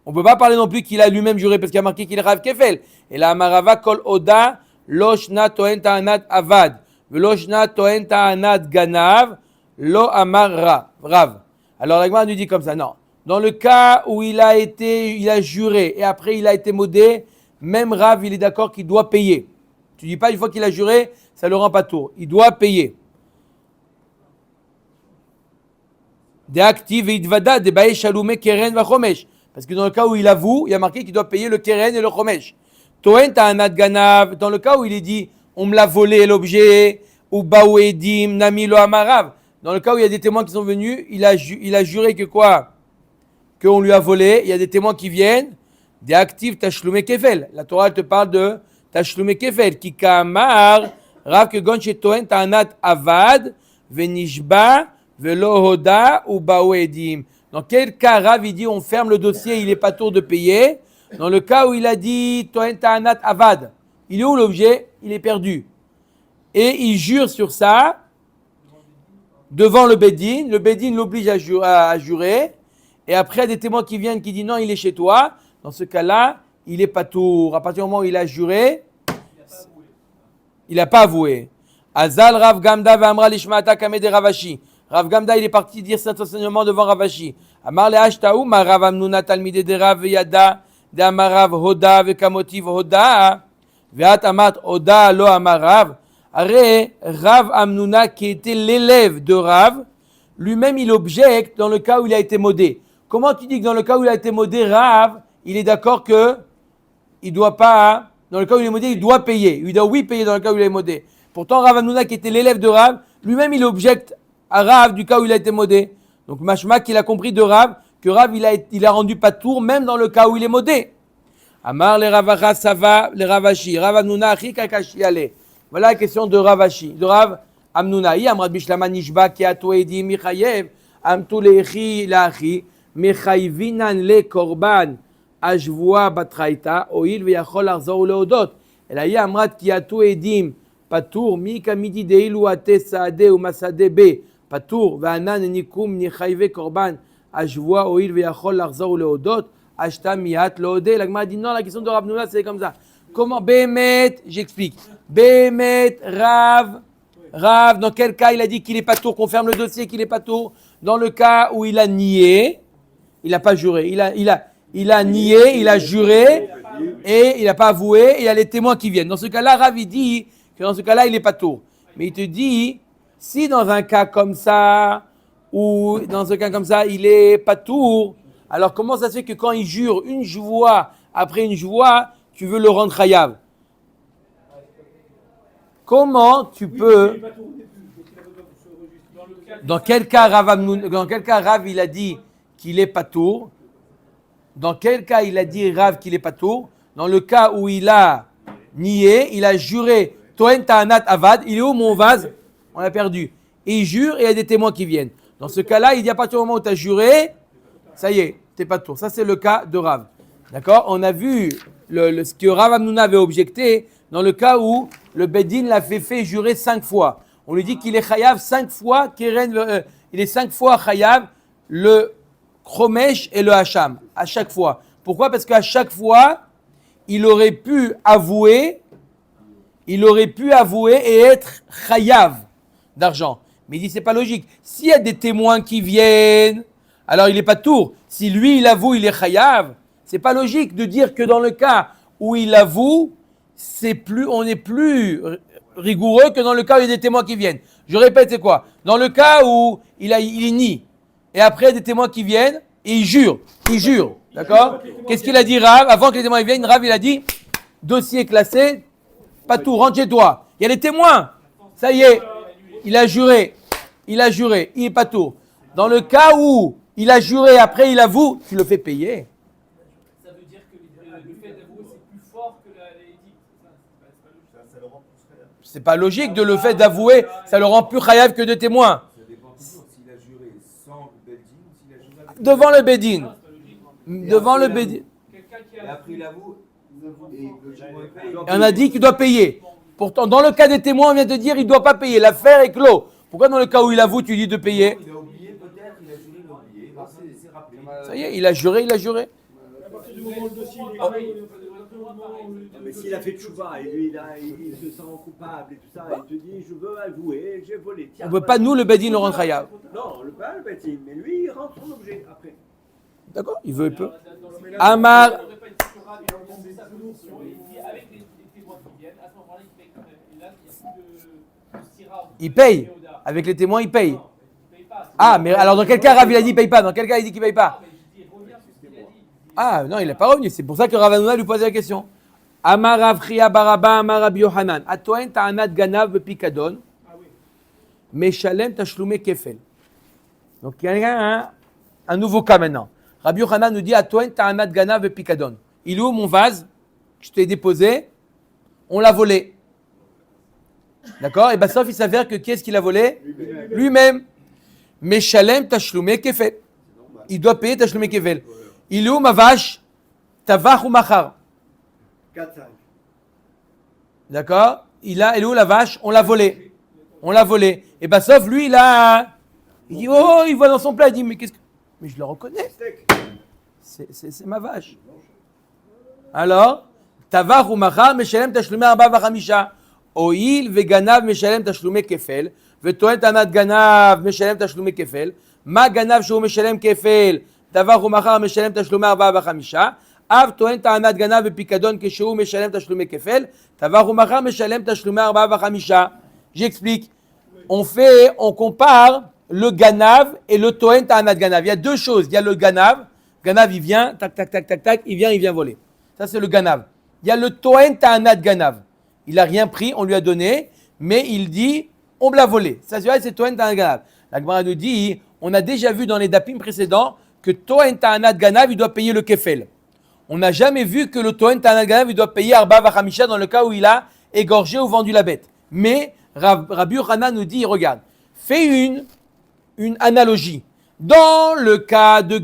S2: On ne peut pas parler non plus qu'il a lui-même juré parce qu'il a marqué qu'il est rav kefel. Et là, amarava kol oda, lo shna toen ta'anat avad, ve'lo shna toen ta'anat ganav, lo amar rav. Alors la Gemara nous dit comme ça, non. Dans le cas où il a juré et après il a été modé, même Rav, il est d'accord qu'il doit payer. Tu dis pas une fois qu'il a juré, ça ne le rend pas tour. Il doit payer. Parce que dans le cas où il avoue, il y a marqué qu'il doit payer le keren et le chomesh. Toen ta'anat ganav, dans le cas où il est dit, on me l'a volé l'objet, ou baou edim, nami lo amarav. Dans le cas où il y a des témoins qui sont venus, il a juré que quoi? Qu'on lui a volé, il y a des témoins qui viennent, des actifs tashlume kefel. La Torah te parle de tashlume kefel, qui kamar, rav que gon shetoen ta'anat avad, venishba, velo hoda ou baou edim. Dans quel cas Rav il dit on ferme le dossier, il n'est pas tour de payer? Dans le cas où il a dit toen ta'anat avad, il est où l'objet? Il est perdu. Et il jure sur ça devant le bedin l'oblige à jurer. Et après, il y a des témoins qui viennent qui disent non, il est chez toi. Dans ce cas-là, il n'est pas tour. À partir du moment où il a juré, il n'a pas avoué. Azal Rav Gamda ve'amra lishmata kame de Ravashi. Rav Gamda, il est parti dire cet enseignement devant Ravashi. Amar le hashtaou ma Rav Amnuna talmide de Rav yada de amarav hoda ve'kamotiv hoda ve'at amat hoda lo amarav. Arrête, Rav Amnuna qui était l'élève de Rav, lui-même il objecte dans le cas où il a été modé. Comment tu dis que dans le cas où il a été modé, Rav, il est d'accord que il doit pas, dans le cas où il est modé, il doit payer. Il doit oui payer dans le cas où il est modé. Pourtant, Rav Amnuna qui était l'élève de Rav, lui-même il objecte à Rav du cas où il a été modé. Donc Mashma qu'il a compris de Rav que Rav il a rendu pas tour même dans le cas où il est modé. Amar le Ravacha Sava le Ravashi, Rav Amnuna achi kakashi ale. Voilà la question de Ravashi, de Rav Amnuna. Amrad bishlama nishba ki atoedi michayev amtu lechi lachi mechayvinan le korban השבועה בתרייתא, הואיל ויכול לחזור ולהודות. אלא היא אמרת כי עטו עדים פטור, מי כמידי דאילו עטה סעדה ומסעדה ב, פטור, וענן ניקום נחייבי קורבן, השבועה הואיל ויכול לחזור ולהודות, השתה מיית להודה. La Gemara dit non, la question de Rav Huna c'est comme ça. Comment? Bémet, j'explique. Bémet, Rav, dans quel cas il a dit qu'il est pas tour, qu'on ferme le dossier, qu'il est pas tour? Dans le cas où il a nié, il n'a pas juré, il a nié, il a juré, et il n'a pas avoué, et il y a les témoins qui viennent. Dans ce cas-là, Rav il dit que dans ce cas-là, il est pas tour. Mais il te dit, si dans un cas comme ça, ou dans un cas comme ça, il est pas tour, alors comment ça se fait que quand il jure une joie après une joie, tu veux le rendre chayav? Comment tu peux... Dans quel cas Rav il a dit qu'il est patour? Dans quel cas il a dit Rav qu'il est patour? Dans le cas où il a nié, il a juré Toen ta'anat avad, il est où mon vase? On l'a perdu. Et il jure et il y a des témoins qui viennent. Dans ce cas-là, il dit à partir du moment où tu as juré, ça y est, t'es patour. Ça c'est le cas de Rav. D'accord? On a vu ce que Rav Hamnouna avait objecté dans le cas où le Bedin l'a fait jurer 5 fois. On lui dit qu'il est chayav 5 fois, il est 5 fois chayav le Chomesh et le Hacham, à chaque fois. Pourquoi? Parce qu'à chaque fois, il aurait pu avouer et être chayav d'argent. Mais il dit c'est pas logique. S'il y a des témoins qui viennent, alors il est pas tour. Si lui il avoue, il est chayav. C'est pas logique de dire que dans le cas où il avoue, on est plus rigoureux que dans le cas où il y a des témoins qui viennent. Je répète, c'est quoi? Dans le cas où il est nie, et après il y a des témoins qui viennent, et il jure, d'accord? Qu'est-ce qu'il a dit Rav? Avant que les témoins viennent, Rav il a dit, dossier classé, pas tout, rentre chez toi. Il y a les témoins, ça y est, il a juré, il est pas tout. Dans le cas où il a juré, après il avoue, tu le fais payer.
S4: Ça veut dire que le fait d'avouer, c'est plus fort que l'édicte. Ça le rend plus chayav.
S2: C'est pas logique de le fait d'avouer, ça le rend plus chayav que de témoins.
S1: Ça dépend toujours s'il a juré sans le Bedin ou s'il a juré avec
S2: Devant le Bedin. Devant le Bedin.
S1: Et après il avoue, et le témoin paye.
S2: Et on a dit qu'il doit payer. Pourtant, dans le cas des témoins, on vient de dire qu'il ne doit pas payer. L'affaire est clos. Pourquoi dans le cas où il avoue, tu dis de payer?
S1: Il a oublié peut-être, il a juré, il a oublié. Là, c'est rappelé.
S2: Ça y est, il a juré.
S4: À partir du moment où le dossier est écrit,
S5: Mais s'il a fait tchouva et lui il se sent coupable et tout ça, il te dit je veux avouer, j'ai volé.
S2: On ne veut pas, nous, le Bedin, le rendre chayav.
S5: Non, pas le bâtiment, mais lui il rentre son objet après.
S2: D'accord? Il veut, il peut. Amar. Il paye. Avec les témoins, il paye. Ah, mais alors dans quel cas Rav il a dit qu'il paye pas? Dans quel cas il dit qu'il paye pas? Ah, non, il n'est pas revenu. C'est pour ça que Rav Hanouna lui posait la question. Amar Rav Chia Baraba, Amar Rabbi Yohanan. Atoen ta'anat ganav bepikadon. Meshalem tashlume kefel. Donc il y a un nouveau cas maintenant. Rabbi Yohanan nous dit Atoen ta'anat ganav bepikadon. Il est où mon vase? Je t'ai déposé. On l'a volé. D'accord? Et bien, sauf il s'avère que qui est-ce qu'il a volé? Lui-même. Meshalem tashlume kefel. Il doit payer tashlume kefel. Il est où ma vache? Tavach ou machar?
S5: 4-5.
S2: D'accord? Elle est où la vache? On l'a volée. Et bien, sauf lui, il dit, oh, il voit dans son plat, il dit, mais qu'est-ce que... Mais je le reconnais. C'est ma vache. Alors, Tavach ou machar, meshalem tashlume arba vachamisha. Oil veganav meshalem tashlume kefel. Vetoen tanat ganav meshalem tashlume kefel. Ma ganav shou meshalem kefel. Tavach ou machar meshalem tashlume arba vachamisha. Av toen ta'anat ganav bepikadon keshehu meshalem tashlume kefel. Tavach ou machar meshalem tashlume arba vachamisha. J'explique. On compare le ganav et le toen ta'anat ganav. Il y a deux choses. Il y a le ganav. Ganav, il vient, tac, tac, tac, tac, tac, il vient voler. Ça, c'est le ganav. Il y a le toen ta'anat ganav. Il n'a rien pris, on lui a donné, mais il dit, on me l'a volé. Ça, c'est toen ta'anat ganav. La Gemara nous dit, on a déjà vu dans les dapim précédents que toen ta'anat ganav, il doit payer le kefel. On n'a jamais vu que le toen ta'anat ganav, il doit payer arba vachamisha dans le cas où il a égorgé ou vendu la bête. Mais Rabbi Yochanan nous dit, regarde, fais une analogie. Dans le cas du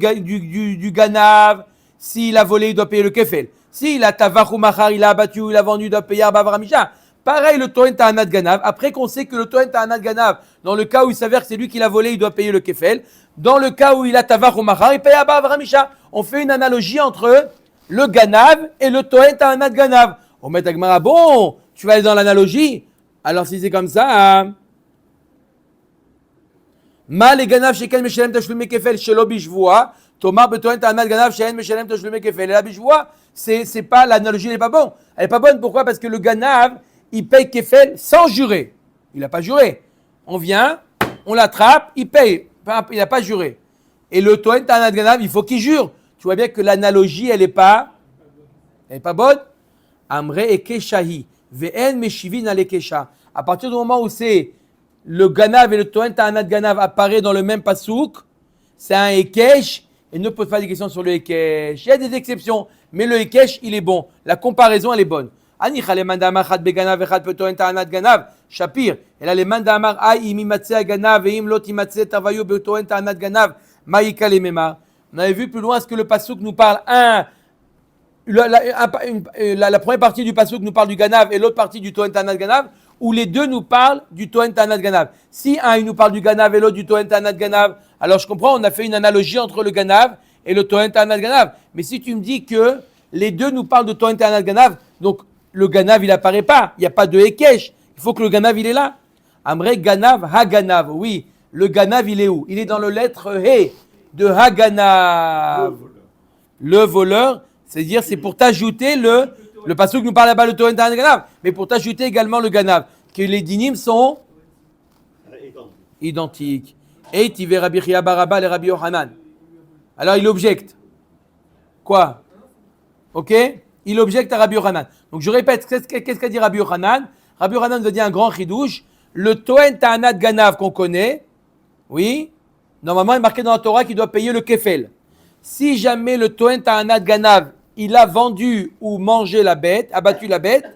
S2: ganav, S'il a volé, il doit payer le kefel. S'il a tavach ou machar, il a abattu ou il a vendu, il doit payer arba varamisha. Pareil, le Tohen Ta'anat Ganav. Après qu'on sait que le Tohen Ta'anat Ganav, dans le cas où il s'avère que c'est lui qui l'a volé, il doit payer le kefel. Dans le cas où il a tavach ou machar, il paye arba varamisha. On fait une analogie entre le Ganav et le Tohen Ta'anat Ganav. On met à Gemara, bon, tu vas aller dans l'analogie. Alors si c'est comme ça, Ma les Ganav sheken meshalem tashlumei kefel shelo bishvua, Tomar betohen ta'anat Ganav sheken meshalem tashlumei kefel. Et la bishvua, c'est pas l'analogie, elle est pas bonne. Elle est pas bonne, pourquoi? Parce que le Ganav, il paye kefel sans jurer. Il n'a pas juré. On vient, on l'attrape, il paye. Il n'a pas juré. Et le Tohen Ta'anat Ganav, il faut qu'il jure. Tu vois bien que l'analogie, elle est pas bonne. Amre ekeshahi, ve'en meshivin al ekesha. À partir du moment où c'est le Ganav et le Tohen Ta'anat Ganav apparaissent dans le même pasouk, c'est un Ekesh, et ne pose pas des questions sur le Ekesh. Il y a des exceptions, mais le Ekesh, il est bon. La comparaison, elle est bonne. Anicha le mandamar chad beganav echad Tohen Ta'anat Ganav, Shapir. Et là, le mandamar ay im imatse ganav et im lot imatse tavayu Tohen Ta'anat Ganav, maïka le memar. On avait vu plus loin ce que le pasouk nous parle. La première partie du pasouk nous parle du Ganav et l'autre partie du Tohen Ta'anat Ganav, où les deux nous parlent du Tohen Ta'anat Ganav. Si un il nous parle du Ganav et l'autre du Tohen Ta'anat Ganav, alors je comprends, on a fait une analogie entre le Ganav et le Tohen Ta'anat Ganav. Mais si tu me dis que les deux nous parlent de Tohen Ta'anat Ganav, donc le Ganav il apparaît pas, il n'y a pas de Ekesh, il faut que le Ganav il est là. Amre Ganav Ha-Ganav, oui, le Ganav il est où? Il est dans le lettre He de Ha-Ganav. Le voleur, c'est-à-dire c'est pour t'ajouter le passouk nous parle là-bas le Tohen Ta'anat Ganav, mais pour t'ajouter également le Ganav, que les dinim sont identiques. Et tu verras Rabbi Chia bar Abba et Rabbi Yochanan. Alors il objecte. Quoi? Ok? Il objecte à Rabbi Yochanan. Donc je répète, qu'est-ce qu'a dit Rabbi Yochanan? Rabbi Yochanan nous a dit un grand chidouche. Le Tohen Ta'anat Ganav qu'on connaît, oui, normalement il est marqué dans la Torah qu'il doit payer le kefel. Si jamais le Tohen Ta'anat Ganav, il a vendu ou mangé la bête, abattu la bête,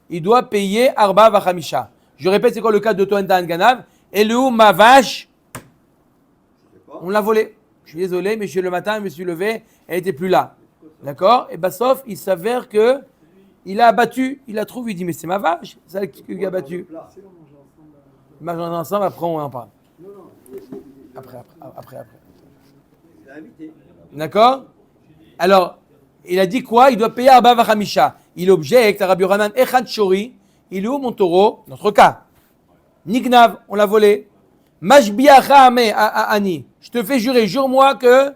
S2: il doit payer arba vachamisha. Je répète, c'est quoi le cas de Tohen Ta'anat Ganav? Et le ou ma vache, on l'a volé. Je suis désolé, mais le matin, je me suis levé, elle n'était plus là. D'accord? Et sauf, il s'avère que il a abattu, il la trouve, il dit, mais c'est ma vache, c'est elle qui a abattu. Ils mangent ensemble, après on en parle. Après. D'accord? Alors, il a dit quoi? Il doit payer arba vachamisha. Il objecte à Rabbi Yochanan, Echad Shori, il est où mon taureau? Notre cas. Nignav, on l'a volé. Mashbiacha ame ani. Je te fais jurer, jure-moi que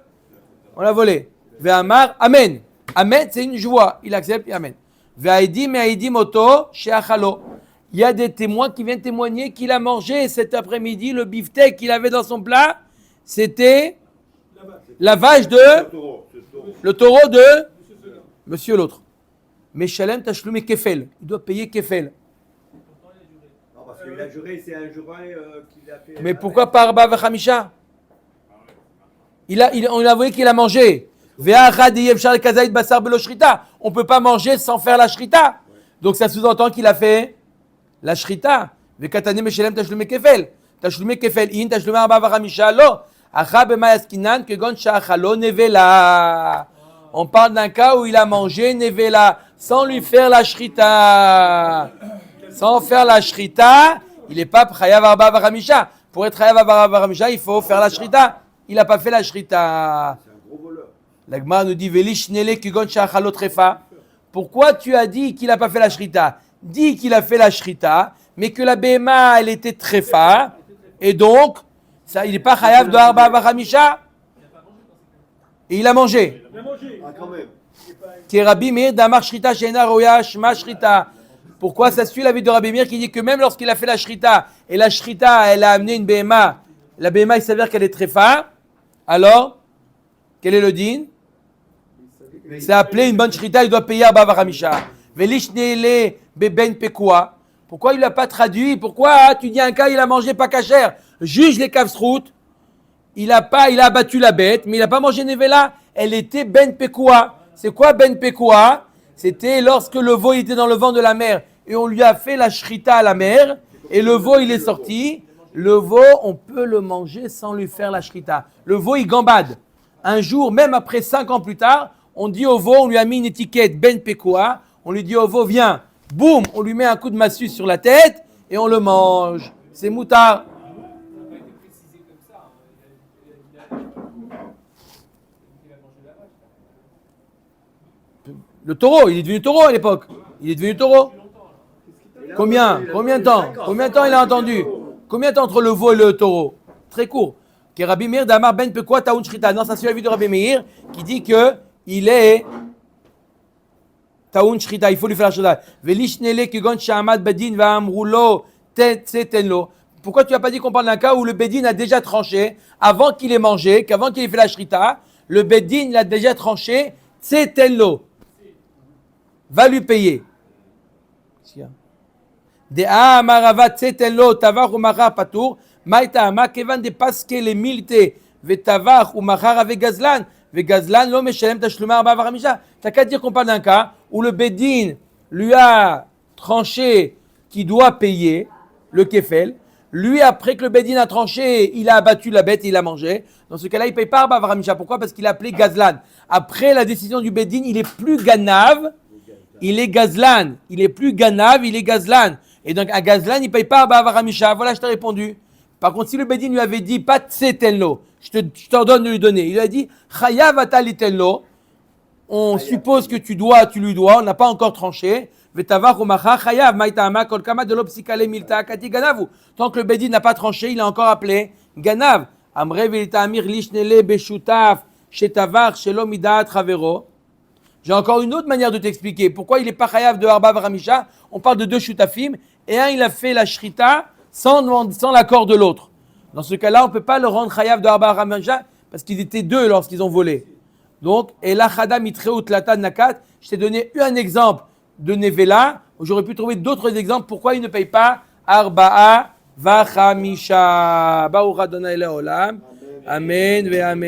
S2: on l'a volé. Ve'amar, amen. Amen, c'est une joie. Il accepte, et amen. Ve'aidim et aidim oto she'achalo. Il y a des témoins qui viennent témoigner qu'il a mangé cet après-midi le beefsteak qu'il avait dans son plat. C'était la vache de le taureau de monsieur l'autre. Mais Shalem Tashlumé Kefel, il doit payer Kefel.
S5: Non, parce qu'il a juré, c'est un juré qu'il a fait.
S2: Mais pourquoi pas Arba Vachamisha? On a avoué qu'il a mangé. On ne peut pas manger sans faire la shrita. Donc ça sous-entend qu'il a fait la shrita. On parle d'un cas où il a mangé nevela sans lui faire la shrita. Sans faire la shrita, il n'est pas chayav arba varamisha. Pour être chayav arba varamisha, il faut faire la shrita. Il n'a pas fait la shrita.
S5: C'est un gros voleur.
S2: La Gemara nous dit velishnele kigon shachalo trefa. Pourquoi tu as dit qu'il n'a pas fait la shrita? Dis qu'il a fait la shrita, mais que la BMA elle était trefa, et donc ça, il n'est pas chayav de arba varamisha. Et il a mangé.
S5: Ah, quand même.
S2: Qui est Rabbi Meir d'Amar Shrita Sheina Roya Shma Shrita. Pourquoi ça suit l'avis de Rabbi Meir qui dit que même lorsqu'il a fait la Shrita, et la Shrita elle a amené une BMA, la BMA il s'avère qu'elle est trefa, alors quel est le din? C'est appelé une bonne Shrita, il doit payer Arba Varamisha. Velishnele Beben Pekua. Pourquoi il ne l'a pas traduit? Pourquoi tu dis un cas il a mangé pas cachère? Juge les kavsrout. Il a abattu la bête, mais il n'a pas mangé nevela. Elle était ben pekua. C'est quoi ben pekua? C'était lorsque le veau était dans le vent de la mer et on lui a fait la shrita à la mer et le veau il est sorti. Le veau, on peut le manger sans lui faire la shrita. Le veau il gambade. Un jour, même après 5 ans plus tard, On dit au veau, on lui a mis une étiquette Ben Pekoa, on lui dit au veau, viens, boum, on lui met un coup de massue sur la tête et on le mange. C'est moutard.
S4: Ça n'a pas été précisé comme ça. Il a mangé la vache.
S2: Le taureau, il est devenu taureau à l'époque. Il est devenu taureau. Combien de temps il a entendu? Combien de temps entre le veau et le taureau? Très court. Que Rabbi Meir d'Amar Ben Pekoa Taoun Shrita. Non, ça c'est la vie de Rabbi Meir qui dit que il est Taoun Shrita. Il faut lui faire la shrita. Velishnele Kegon Shahamad Bedin Va'amrulo Tetsetenlo. Pourquoi tu n'as pas dit qu'on parle d'un cas où le Bedin a déjà tranché avant qu'il ait mangé, qu'avant qu'il ait fait la shrita, le Bedin l'a déjà tranché, Tetsetenlo. Va lui payer. De Amarava Tetsetenlo Tavar ou Machar Patour. Maïta ma kevan de paske les milite vetavach ou machar avec gazlan vegazlan lo meshalem tashluma arba varamisha. T'as qu'à dire qu'on parle d'un cas où le bedin lui a tranché qu'il doit payer le kefel. Lui, après que le bedin a tranché, il a abattu la bête et il a mangé. Dans ce cas-là, il ne paye pas arba varamisha. Pourquoi? Parce qu'il a appelé gazlan. Après la décision du bedin, il est plus ganav, il est gazlan. Il est plus ganav, il est gazlan. Et donc à gazlan, il ne paye pas arba varamisha. Voilà, je t'ai répondu. Par contre, si le Bedin lui avait dit pas tsetenlo, je t'ordonne de lui donner, il lui a dit chayav atalitenlo, on suppose que tu lui dois, on n'a pas encore tranché. Vetavach umacha chayav maitama kol kama de l'opsikale milta kati ganavu. Tant que le Bedin n'a pas tranché, il a encore appelé ganav. Amre velita amir lishnele beshutaf shetavach shelo midat chavero. J'ai encore une autre manière de t'expliquer pourquoi il n'est pas chayav de arba varamisha. On parle de deux shutafim et un il a fait la shrita sans l'accord de l'autre. Dans ce cas-là, on ne peut pas le rendre chayav de arba varamisha parce qu'ils étaient deux lorsqu'ils ont volé. Donc, et la chada mitreut latan nakat. Je t'ai donné un exemple de nevela. J'aurais pu trouver d'autres exemples pourquoi il ne paye pas arba'a vachamisha. Baruch Adonai le'olam. Amen ve amen.